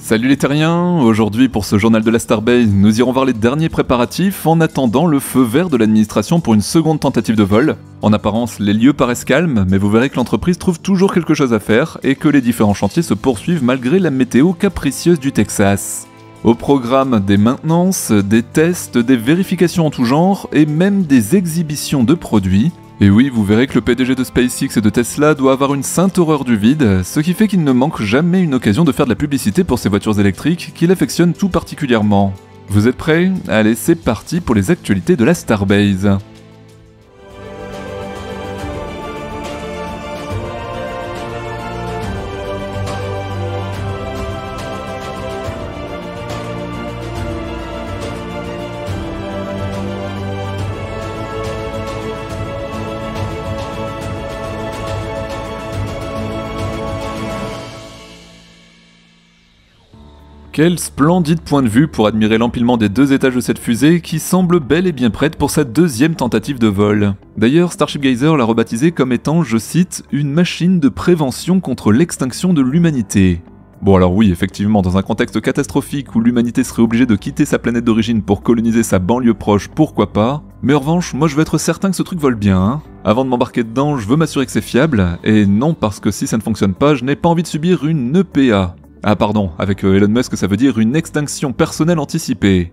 Salut les terriens, aujourd'hui pour ce journal de la Starbase, nous irons voir les derniers préparatifs en attendant le feu vert de l'administration pour une seconde tentative de vol. En apparence, les lieux paraissent calmes, mais vous verrez que l'entreprise trouve toujours quelque chose à faire et que les différents chantiers se poursuivent malgré la météo capricieuse du Texas. Au programme des maintenances, des tests, des vérifications en tout genre et même des exhibitions de produits. Et oui, vous verrez que le PDG de SpaceX et de Tesla doit avoir une sainte horreur du vide, ce qui fait qu'il ne manque jamais une occasion de faire de la publicité pour ses voitures électriques qu'il affectionne tout particulièrement. Vous êtes prêts? Allez, c'est parti pour les actualités de la Starbase. Quel splendide point de vue pour admirer l'empilement des deux étages de cette fusée qui semble bel et bien prête pour sa deuxième tentative de vol. D'ailleurs, Starship Geyser l'a rebaptisée comme étant, je cite, une machine de prévention contre l'extinction de l'humanité. Bon alors oui, effectivement, dans un contexte catastrophique où l'humanité serait obligée de quitter sa planète d'origine pour coloniser sa banlieue proche, pourquoi pas. Mais en revanche, moi je veux être certain que ce truc vole bien, hein. Avant de m'embarquer dedans, je veux m'assurer que c'est fiable, et non parce que si ça ne fonctionne pas, je n'ai pas envie de subir une EPA. Ah pardon, avec Elon Musk ça veut dire une extinction personnelle anticipée.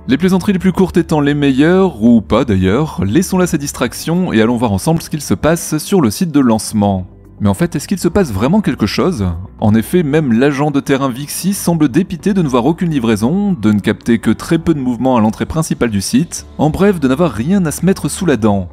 Les plaisanteries les plus courtes étant les meilleures, ou pas d'ailleurs, laissons là ces distractions et allons voir ensemble ce qu'il se passe sur le site de lancement. Mais en fait, est-ce qu'il se passe vraiment quelque chose? En effet, même l'agent de terrain Vixie semble dépité de ne voir aucune livraison, de ne capter que très peu de mouvements à l'entrée principale du site, en bref de n'avoir rien à se mettre sous la dent.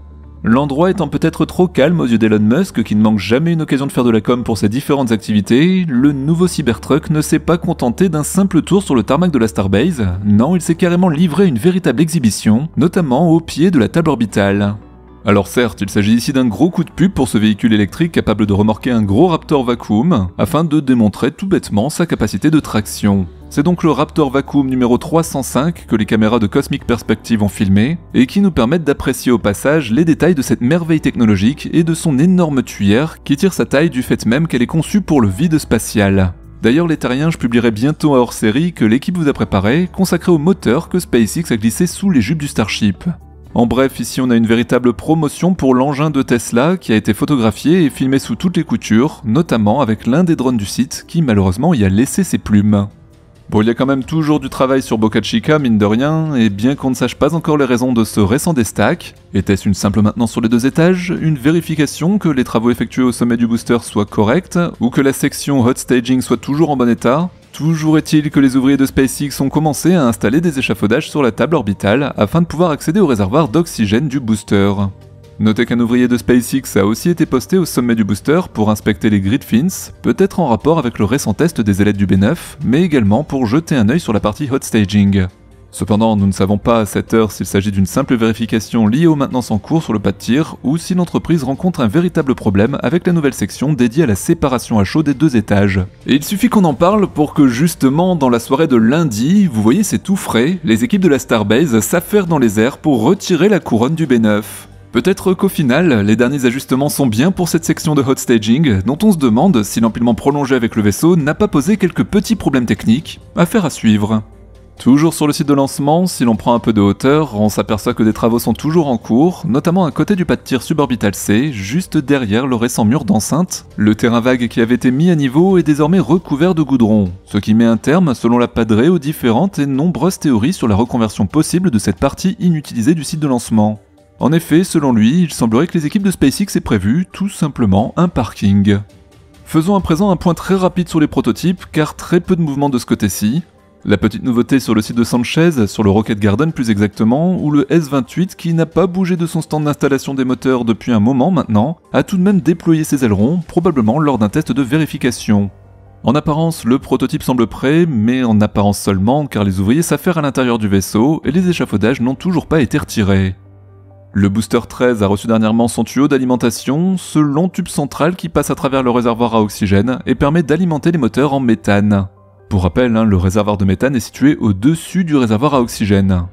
L'endroit étant peut-être trop calme aux yeux d'Elon Musk, qui ne manque jamais une occasion de faire de la com pour ses différentes activités, le nouveau Cybertruck ne s'est pas contenté d'un simple tour sur le tarmac de la Starbase, non, il s'est carrément livré à une véritable exhibition, notamment au pied de la table orbitale. Alors certes, il s'agit ici d'un gros coup de pub pour ce véhicule électrique capable de remorquer un gros Raptor Vacuum, afin de démontrer tout bêtement sa capacité de traction. C'est donc le Raptor Vacuum numéro 305 que les caméras de Cosmic Perspective ont filmé, et qui nous permettent d'apprécier au passage les détails de cette merveille technologique et de son énorme tuyère qui tire sa taille du fait même qu'elle est conçue pour le vide spatial. D'ailleurs les terriens, je publierai bientôt un hors-série que l'équipe vous a préparé, consacré au moteur que SpaceX a glissé sous les jupes du Starship. En bref, ici on a une véritable promotion pour l'engin de Tesla qui a été photographié et filmé sous toutes les coutures, notamment avec l'un des drones du site qui malheureusement y a laissé ses plumes. Bon, il y a quand même toujours du travail sur Boca Chica, mine de rien, et bien qu'on ne sache pas encore les raisons de ce récent déstack, était-ce une simple maintenance sur les deux étages, une vérification que les travaux effectués au sommet du booster soient corrects, ou que la section hot staging soit toujours en bon état? Toujours est-il que les ouvriers de SpaceX ont commencé à installer des échafaudages sur la table orbitale afin de pouvoir accéder au réservoir d'oxygène du booster. Notez qu'un ouvrier de SpaceX a aussi été posté au sommet du booster pour inspecter les grid fins, peut-être en rapport avec le récent test des ailettes du B9, mais également pour jeter un œil sur la partie hot staging. Cependant, nous ne savons pas à cette heure s'il s'agit d'une simple vérification liée aux maintenances en cours sur le pas de tir ou si l'entreprise rencontre un véritable problème avec la nouvelle section dédiée à la séparation à chaud des deux étages. Et il suffit qu'on en parle pour que justement dans la soirée de lundi, vous voyez c'est tout frais, les équipes de la Starbase s'affairent dans les airs pour retirer la couronne du B9. Peut-être qu'au final, les derniers ajustements sont bien pour cette section de hot staging, dont on se demande si l'empilement prolongé avec le vaisseau n'a pas posé quelques petits problèmes techniques, affaire à suivre. Toujours sur le site de lancement, si l'on prend un peu de hauteur, on s'aperçoit que des travaux sont toujours en cours, notamment à côté du pas de tir suborbital C, juste derrière le récent mur d'enceinte. Le terrain vague qui avait été mis à niveau est désormais recouvert de goudron, ce qui met un terme, selon la Padre, aux différentes et nombreuses théories sur la reconversion possible de cette partie inutilisée du site de lancement. En effet, selon lui, il semblerait que les équipes de SpaceX aient prévu, tout simplement, un parking. Faisons à présent un point très rapide sur les prototypes, car très peu de mouvements de ce côté-ci. La petite nouveauté sur le site de Sanchez, sur le Rocket Garden plus exactement, où le S-28, qui n'a pas bougé de son stand d'installation des moteurs depuis un moment maintenant, a tout de même déployé ses ailerons, probablement lors d'un test de vérification. En apparence, le prototype semble prêt, mais en apparence seulement, car les ouvriers s'affairent à l'intérieur du vaisseau et les échafaudages n'ont toujours pas été retirés. Le booster 13 a reçu dernièrement son tuyau d'alimentation, ce long tube central qui passe à travers le réservoir à oxygène et permet d'alimenter les moteurs en méthane. Pour rappel, le réservoir de méthane est situé au-dessus du réservoir à oxygène.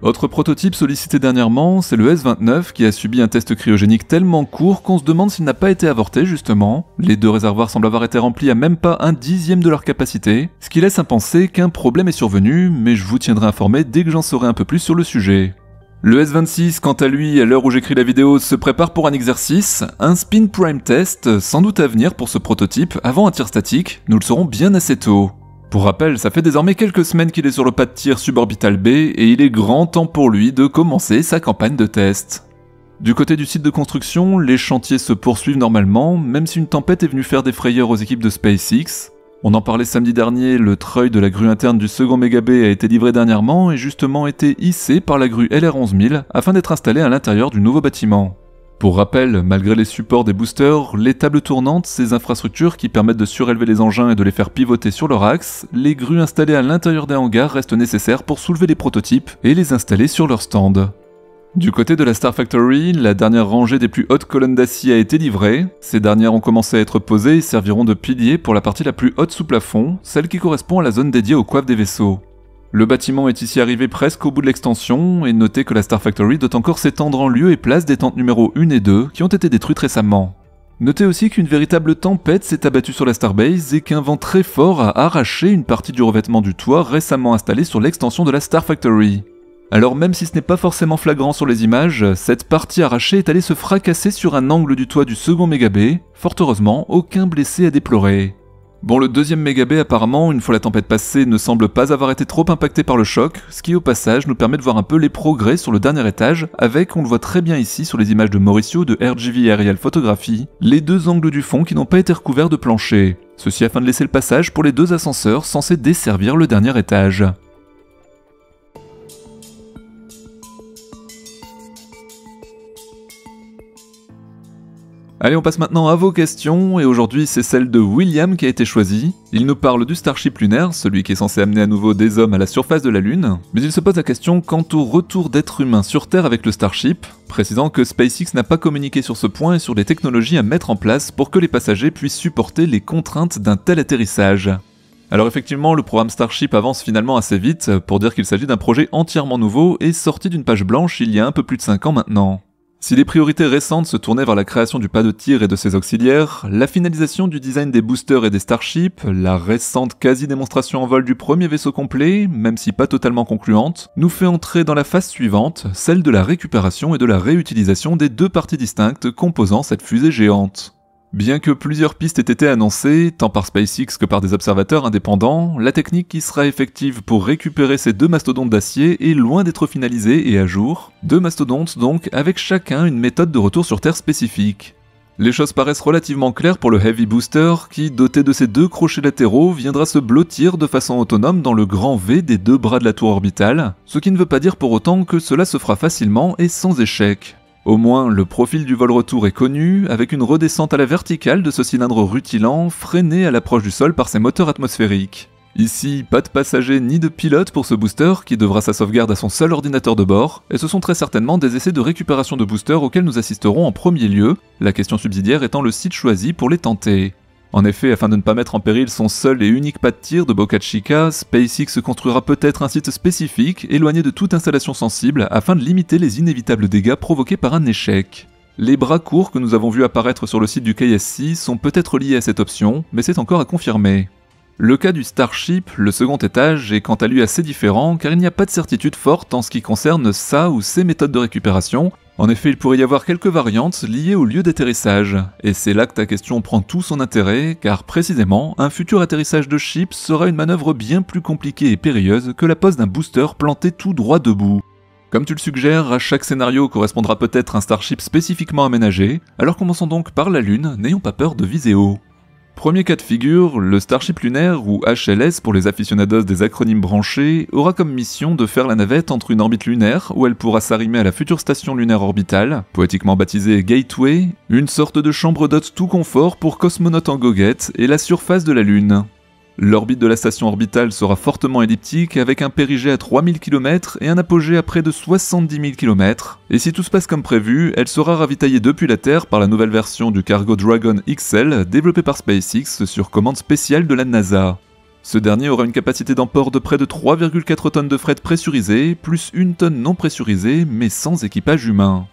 Autre prototype sollicité dernièrement, c'est le S-29 qui a subi un test cryogénique tellement court qu'on se demande s'il n'a pas été avorté justement. Les deux réservoirs semblent avoir été remplis à même pas 1/10 de leur capacité, ce qui laisse à penser qu'un problème est survenu, mais je vous tiendrai informé dès que j'en saurai un peu plus sur le sujet. Le S-26, quant à lui, à l'heure où j'écris la vidéo, se prépare pour un exercice, un spin prime test, sans doute à venir pour ce prototype, avant un tir statique, nous le saurons bien assez tôt. Pour rappel, ça fait désormais quelques semaines qu'il est sur le pas de tir suborbital B, et il est grand temps pour lui de commencer sa campagne de test. Du côté du site de construction, les chantiers se poursuivent normalement, même si une tempête est venue faire des frayeurs aux équipes de SpaceX. On en parlait samedi dernier, le treuil de la grue interne du second Mega B a été livré dernièrement et justement été hissé par la grue LR11000 afin d'être installé à l'intérieur du nouveau bâtiment. Pour rappel, malgré les supports des boosters, les tables tournantes, ces infrastructures qui permettent de surélever les engins et de les faire pivoter sur leur axe, les grues installées à l'intérieur des hangars restent nécessaires pour soulever les prototypes et les installer sur leur stand. Du côté de la Star Factory, la dernière rangée des plus hautes colonnes d'acier a été livrée. Ces dernières ont commencé à être posées et serviront de piliers pour la partie la plus haute sous plafond, celle qui correspond à la zone dédiée aux coiffes des vaisseaux. Le bâtiment est ici arrivé presque au bout de l'extension, et notez que la Star Factory doit encore s'étendre en lieu et place des tentes numéro 1 et 2 qui ont été détruites récemment. Notez aussi qu'une véritable tempête s'est abattue sur la Starbase et qu'un vent très fort a arraché une partie du revêtement du toit récemment installé sur l'extension de la Star Factory. Alors même si ce n'est pas forcément flagrant sur les images, cette partie arrachée est allée se fracasser sur un angle du toit du second Mega B, fort heureusement aucun blessé à déplorer. Bon, le deuxième Mega B apparemment, une fois la tempête passée, ne semble pas avoir été trop impacté par le choc, ce qui au passage nous permet de voir un peu les progrès sur le dernier étage, avec, on le voit très bien ici sur les images de Mauricio de RGV Aerial Photography, les deux angles du fond qui n'ont pas été recouverts de plancher. Ceci afin de laisser le passage pour les deux ascenseurs censés desservir le dernier étage. Allez, on passe maintenant à vos questions, et aujourd'hui c'est celle de William qui a été choisie. Il nous parle du Starship lunaire, celui qui est censé amener à nouveau des hommes à la surface de la Lune, mais il se pose la question quant au retour d'êtres humains sur Terre avec le Starship, précisant que SpaceX n'a pas communiqué sur ce point et sur les technologies à mettre en place pour que les passagers puissent supporter les contraintes d'un tel atterrissage. Alors effectivement, le programme Starship avance finalement assez vite, pour dire qu'il s'agit d'un projet entièrement nouveau et sorti d'une page blanche il y a un peu plus de 5 ans maintenant. Si les priorités récentes se tournaient vers la création du pas de tir et de ses auxiliaires, la finalisation du design des boosters et des Starships, la récente quasi-démonstration en vol du premier vaisseau complet, même si pas totalement concluante, nous fait entrer dans la phase suivante, celle de la récupération et de la réutilisation des deux parties distinctes composant cette fusée géante. Bien que plusieurs pistes aient été annoncées, tant par SpaceX que par des observateurs indépendants, la technique qui sera effective pour récupérer ces deux mastodontes d'acier est loin d'être finalisée et à jour, deux mastodontes donc avec chacun une méthode de retour sur Terre spécifique. Les choses paraissent relativement claires pour le Heavy Booster qui, doté de ses deux crochets latéraux, viendra se blottir de façon autonome dans le grand V des deux bras de la tour orbitale, ce qui ne veut pas dire pour autant que cela se fera facilement et sans échec. Au moins, le profil du vol-retour est connu, avec une redescente à la verticale de ce cylindre rutilant, freiné à l'approche du sol par ses moteurs atmosphériques. Ici, pas de passagers ni de pilote pour ce booster, qui devra sa sauvegarde à son seul ordinateur de bord, et ce sont très certainement des essais de récupération de boosters auxquels nous assisterons en premier lieu, la question subsidiaire étant le site choisi pour les tenter. En effet, afin de ne pas mettre en péril son seul et unique pas de tir de Boca Chica, SpaceX construira peut-être un site spécifique, éloigné de toute installation sensible, afin de limiter les inévitables dégâts provoqués par un échec. Les bras courts que nous avons vus apparaître sur le site du KSC sont peut-être liés à cette option, mais c'est encore à confirmer. Le cas du Starship, le second étage, est quant à lui assez différent, car il n'y a pas de certitude forte en ce qui concerne sa ou ses méthodes de récupération. En effet, il pourrait y avoir quelques variantes liées au lieu d'atterrissage, et c'est là que ta question prend tout son intérêt, car précisément, un futur atterrissage de ship sera une manœuvre bien plus compliquée et périlleuse que la pose d'un booster planté tout droit debout. Comme tu le suggères, à chaque scénario correspondra peut-être un Starship spécifiquement aménagé, alors commençons donc par la Lune, n'ayons pas peur de viser haut. Premier cas de figure, le Starship lunaire, ou HLS pour les aficionados des acronymes branchés, aura comme mission de faire la navette entre une orbite lunaire, où elle pourra s'arrimer à la future station lunaire orbitale, poétiquement baptisée Gateway, une sorte de chambre d'hôte tout confort pour cosmonautes en goguette, et la surface de la Lune. L'orbite de la station orbitale sera fortement elliptique avec un périgée à 3000 km et un apogée à près de 70 000 km, et si tout se passe comme prévu, elle sera ravitaillée depuis la Terre par la nouvelle version du cargo Dragon XL développé par SpaceX sur commande spéciale de la NASA. Ce dernier aura une capacité d'emport de près de 3,4 tonnes de fret pressurisé, plus 1 tonne non pressurisée, mais sans équipage humain.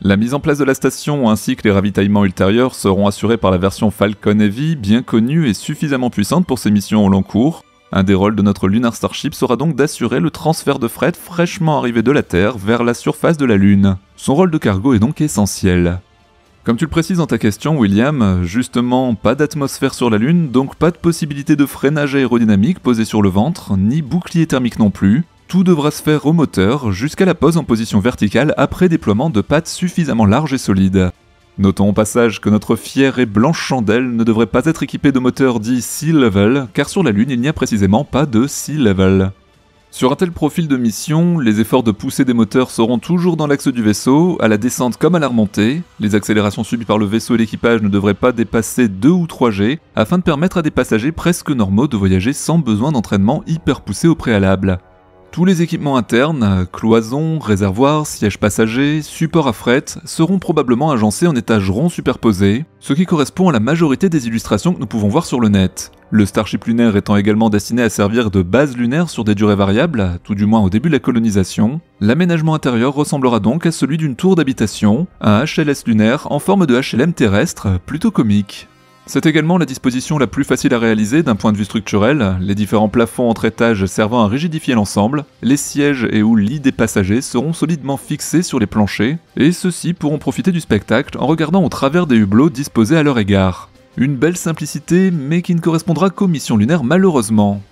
La mise en place de la station ainsi que les ravitaillements ultérieurs seront assurés par la version Falcon Heavy, bien connue et suffisamment puissante pour ses missions au long cours. Un des rôles de notre Lunar Starship sera donc d'assurer le transfert de fret fraîchement arrivé de la Terre vers la surface de la Lune. Son rôle de cargo est donc essentiel. Comme tu le précises dans ta question, William, justement, pas d'atmosphère sur la Lune, donc pas de possibilité de freinage aérodynamique posé sur le ventre, ni bouclier thermique non plus. Tout devra se faire au moteur, jusqu'à la pose en position verticale après déploiement de pattes suffisamment larges et solides. Notons au passage que notre fière et blanche chandelle ne devrait pas être équipée de moteurs dits Sea Level, car sur la Lune il n'y a précisément pas de Sea Level. Sur un tel profil de mission, les efforts de poussée des moteurs seront toujours dans l'axe du vaisseau, à la descente comme à la remontée. Les accélérations subies par le vaisseau et l'équipage ne devraient pas dépasser 2 ou 3 G, afin de permettre à des passagers presque normaux de voyager sans besoin d'entraînement hyper poussé au préalable. Tous les équipements internes, cloisons, réservoirs, sièges passagers, supports à fret, seront probablement agencés en étages ronds superposés, ce qui correspond à la majorité des illustrations que nous pouvons voir sur le net. Le Starship lunaire étant également destiné à servir de base lunaire sur des durées variables, tout du moins au début de la colonisation, l'aménagement intérieur ressemblera donc à celui d'une tour d'habitation, un HLS lunaire en forme de HLM terrestre, plutôt comique. C'est également la disposition la plus facile à réaliser d'un point de vue structurel, les différents plafonds entre étages servant à rigidifier l'ensemble, les sièges et ou lits des passagers seront solidement fixés sur les planchers, et ceux-ci pourront profiter du spectacle en regardant au travers des hublots disposés à leur égard. Une belle simplicité, mais qui ne correspondra qu'aux missions lunaires malheureusement.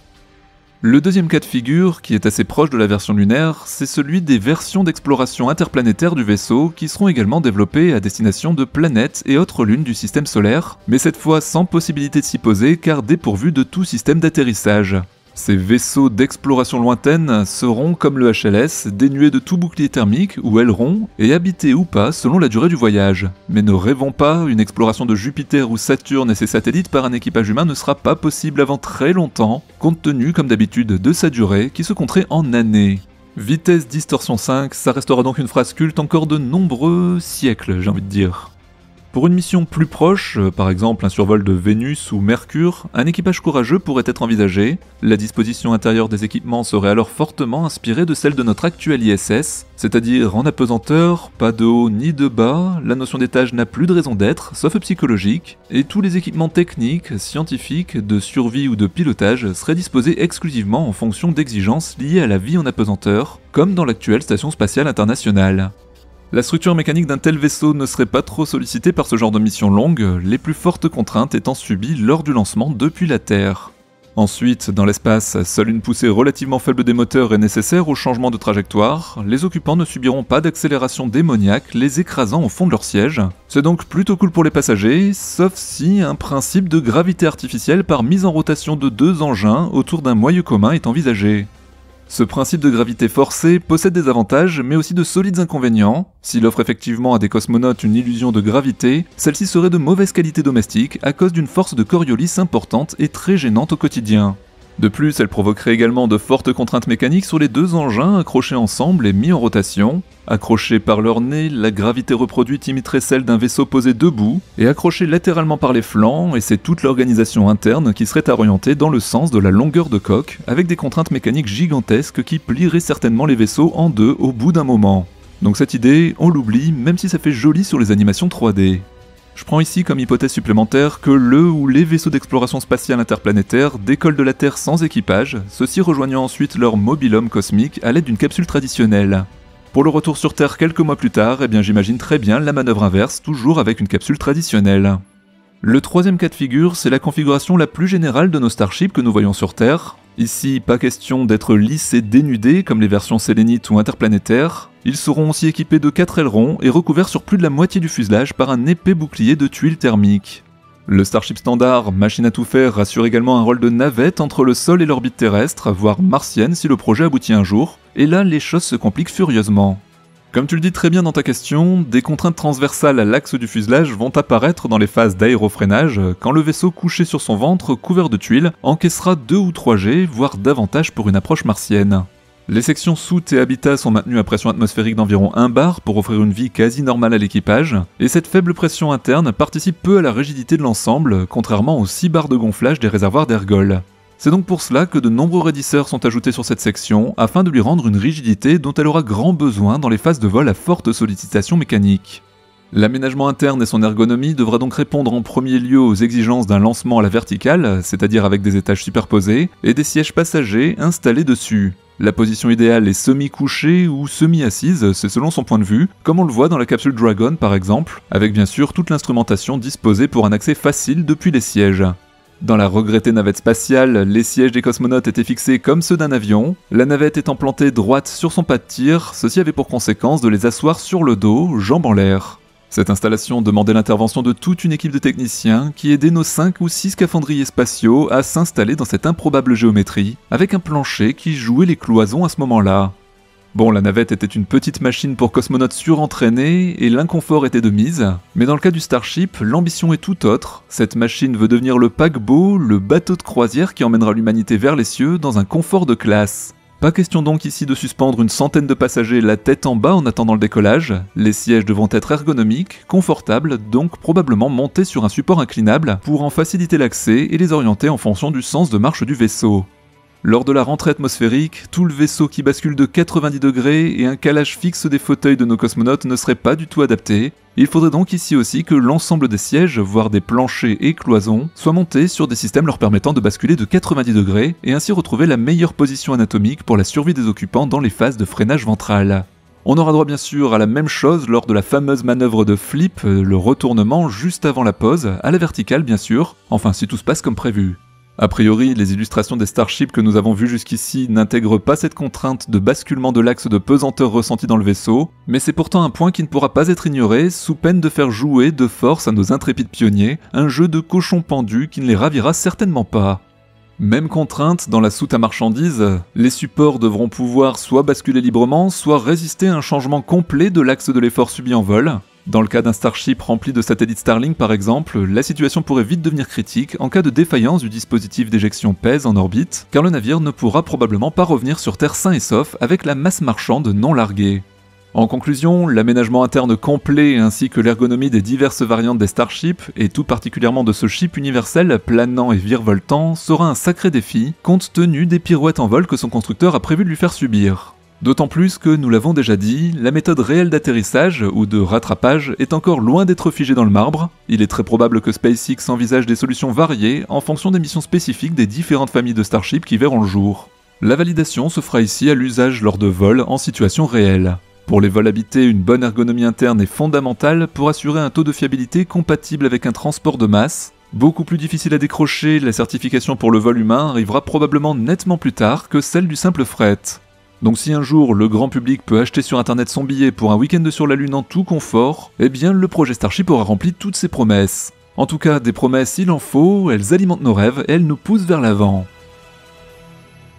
Le deuxième cas de figure, qui est assez proche de la version lunaire, c'est celui des versions d'exploration interplanétaire du vaisseau qui seront également développées à destination de planètes et autres lunes du système solaire, mais cette fois sans possibilité de s'y poser car dépourvues de tout système d'atterrissage. Ces vaisseaux d'exploration lointaine seront, comme le HLS, dénués de tout bouclier thermique ou aileron et habités ou pas selon la durée du voyage. Mais ne rêvons pas, une exploration de Jupiter ou Saturne et ses satellites par un équipage humain ne sera pas possible avant très longtemps, compte tenu comme d'habitude de sa durée qui se compterait en années. Vitesse distorsion 5, ça restera donc une phrase culte encore de nombreux siècles, j'ai envie de dire. Pour une mission plus proche, par exemple un survol de Vénus ou Mercure, un équipage courageux pourrait être envisagé. La disposition intérieure des équipements serait alors fortement inspirée de celle de notre actuel ISS, c'est-à-dire en apesanteur, pas de haut ni de bas, la notion d'étage n'a plus de raison d'être, sauf psychologique, et tous les équipements techniques, scientifiques, de survie ou de pilotage seraient disposés exclusivement en fonction d'exigences liées à la vie en apesanteur, comme dans l'actuelle Station Spatiale Internationale. La structure mécanique d'un tel vaisseau ne serait pas trop sollicitée par ce genre de mission longue, les plus fortes contraintes étant subies lors du lancement depuis la Terre. Ensuite, dans l'espace, seule une poussée relativement faible des moteurs est nécessaire au changement de trajectoire, les occupants ne subiront pas d'accélération démoniaque les écrasant au fond de leur siège. C'est donc plutôt cool pour les passagers, sauf si un principe de gravité artificielle par mise en rotation de 2 engins autour d'un moyeu commun est envisagé. Ce principe de gravité forcée possède des avantages, mais aussi de solides inconvénients. S'il offre effectivement à des cosmonautes une illusion de gravité, celle-ci serait de mauvaise qualité domestique à cause d'une force de Coriolis importante et très gênante au quotidien. De plus, elle provoquerait également de fortes contraintes mécaniques sur les 2 engins accrochés ensemble et mis en rotation. Accrochés par leur nez, la gravité reproduite imiterait celle d'un vaisseau posé debout, et accrochés latéralement par les flancs, et c'est toute l'organisation interne qui serait orientée dans le sens de la longueur de coque, avec des contraintes mécaniques gigantesques qui plieraient certainement les vaisseaux en 2 au bout d'un moment. Donc cette idée, on l'oublie, même si ça fait joli sur les animations 3D. Je prends ici comme hypothèse supplémentaire que le ou les vaisseaux d'exploration spatiale interplanétaire décollent de la Terre sans équipage, ceux-ci rejoignant ensuite leur mobilhome cosmique à l'aide d'une capsule traditionnelle. Pour le retour sur Terre quelques mois plus tard, eh bien j'imagine très bien la manœuvre inverse, toujours avec une capsule traditionnelle. Le troisième cas de figure, c'est la configuration la plus générale de nos starships que nous voyons sur Terre. Ici, pas question d'être lisses et dénudés comme les versions sélénites ou interplanétaires. Ils seront aussi équipés de 4 ailerons et recouverts sur plus de la moitié du fuselage par un épais bouclier de tuiles thermiques. Le Starship standard, machine à tout faire, assure également un rôle de navette entre le sol et l'orbite terrestre, voire martienne si le projet aboutit un jour, et là les choses se compliquent furieusement. Comme tu le dis très bien dans ta question, des contraintes transversales à l'axe du fuselage vont apparaître dans les phases d'aérofreinage, quand le vaisseau couché sur son ventre couvert de tuiles encaissera 2 ou 3 G, voire davantage pour une approche martienne. Les sections soute et habitat sont maintenues à pression atmosphérique d'environ 1 bar pour offrir une vie quasi normale à l'équipage, et cette faible pression interne participe peu à la rigidité de l'ensemble, contrairement aux 6 bars de gonflage des réservoirs d'ergol. C'est donc pour cela que de nombreux raidisseurs sont ajoutés sur cette section, afin de lui rendre une rigidité dont elle aura grand besoin dans les phases de vol à forte sollicitation mécanique. L'aménagement interne et son ergonomie devra donc répondre en premier lieu aux exigences d'un lancement à la verticale, c'est-à-dire avec des étages superposés, et des sièges passagers installés dessus. La position idéale est semi-couchée ou semi-assise, c'est selon son point de vue, comme on le voit dans la capsule Dragon par exemple, avec bien sûr toute l'instrumentation disposée pour un accès facile depuis les sièges. Dans la regrettée navette spatiale, les sièges des cosmonautes étaient fixés comme ceux d'un avion, la navette étant plantée droite sur son pas de tir, ceci avait pour conséquence de les asseoir sur le dos, jambes en l'air. Cette installation demandait l'intervention de toute une équipe de techniciens qui aidaient nos 5 ou 6 scaphandriers spatiaux à s'installer dans cette improbable géométrie, avec un plancher qui jouait les cloisons à ce moment-là. Bon, la navette était une petite machine pour cosmonautes surentraînés et l'inconfort était de mise, mais dans le cas du Starship, l'ambition est tout autre. Cette machine veut devenir le paquebot, le bateau de croisière qui emmènera l'humanité vers les cieux dans un confort de classe. Pas question donc ici de suspendre une centaine de passagers la tête en bas en attendant le décollage, les sièges devront être ergonomiques, confortables, donc probablement montés sur un support inclinable pour en faciliter l'accès et les orienter en fonction du sens de marche du vaisseau. Lors de la rentrée atmosphérique, tout le vaisseau qui bascule de 90 degrés et un calage fixe des fauteuils de nos cosmonautes ne serait pas du tout adapté. Il faudrait donc ici aussi que l'ensemble des sièges, voire des planchers et cloisons, soient montés sur des systèmes leur permettant de basculer de 90 degrés et ainsi retrouver la meilleure position anatomique pour la survie des occupants dans les phases de freinage ventral. On aura droit bien sûr à la même chose lors de la fameuse manœuvre de flip, le retournement juste avant la pause, à la verticale bien sûr, enfin si tout se passe comme prévu. A priori, les illustrations des Starships que nous avons vues jusqu'ici n'intègrent pas cette contrainte de basculement de l'axe de pesanteur ressenti dans le vaisseau, mais c'est pourtant un point qui ne pourra pas être ignoré, sous peine de faire jouer de force à nos intrépides pionniers, un jeu de cochon pendu qui ne les ravira certainement pas. Même contrainte dans la soute à marchandises, les supports devront pouvoir soit basculer librement, soit résister à un changement complet de l'axe de l'effort subi en vol. Dans le cas d'un Starship rempli de satellites Starlink par exemple, la situation pourrait vite devenir critique en cas de défaillance du dispositif d'éjection PES en orbite, car le navire ne pourra probablement pas revenir sur Terre sain et sauf avec la masse marchande non larguée. En conclusion, l'aménagement interne complet ainsi que l'ergonomie des diverses variantes des Starships, et tout particulièrement de ce ship universel planant et virevoltant, sera un sacré défi, compte tenu des pirouettes en vol que son constructeur a prévu de lui faire subir. D'autant plus que, nous l'avons déjà dit, la méthode réelle d'atterrissage, ou de rattrapage, est encore loin d'être figée dans le marbre. Il est très probable que SpaceX envisage des solutions variées en fonction des missions spécifiques des différentes familles de Starship qui verront le jour. La validation se fera ici à l'usage lors de vols en situation réelle. Pour les vols habités, une bonne ergonomie interne est fondamentale pour assurer un taux de fiabilité compatible avec un transport de masse. Beaucoup plus difficile à décrocher, la certification pour le vol humain arrivera probablement nettement plus tard que celle du simple fret. Donc si un jour le grand public peut acheter sur internet son billet pour un week-end sur la Lune en tout confort, eh bien le projet Starship aura rempli toutes ses promesses. En tout cas, des promesses il en faut, elles alimentent nos rêves et elles nous poussent vers l'avant.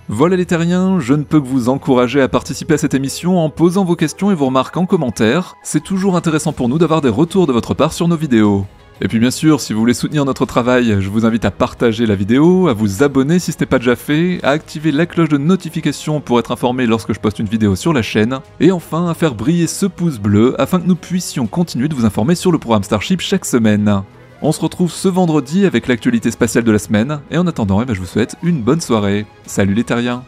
Voilà les terriens, je ne peux que vous encourager à participer à cette émission en posant vos questions et vos remarques en commentaire, c'est toujours intéressant pour nous d'avoir des retours de votre part sur nos vidéos. Et puis bien sûr, si vous voulez soutenir notre travail, je vous invite à partager la vidéo, à vous abonner si ce n'est pas déjà fait, à activer la cloche de notification pour être informé lorsque je poste une vidéo sur la chaîne, et enfin à faire briller ce pouce bleu afin que nous puissions continuer de vous informer sur le programme Starship chaque semaine. On se retrouve ce vendredi avec l'actualité spatiale de la semaine, et en attendant, je vous souhaite une bonne soirée. Salut les terriens!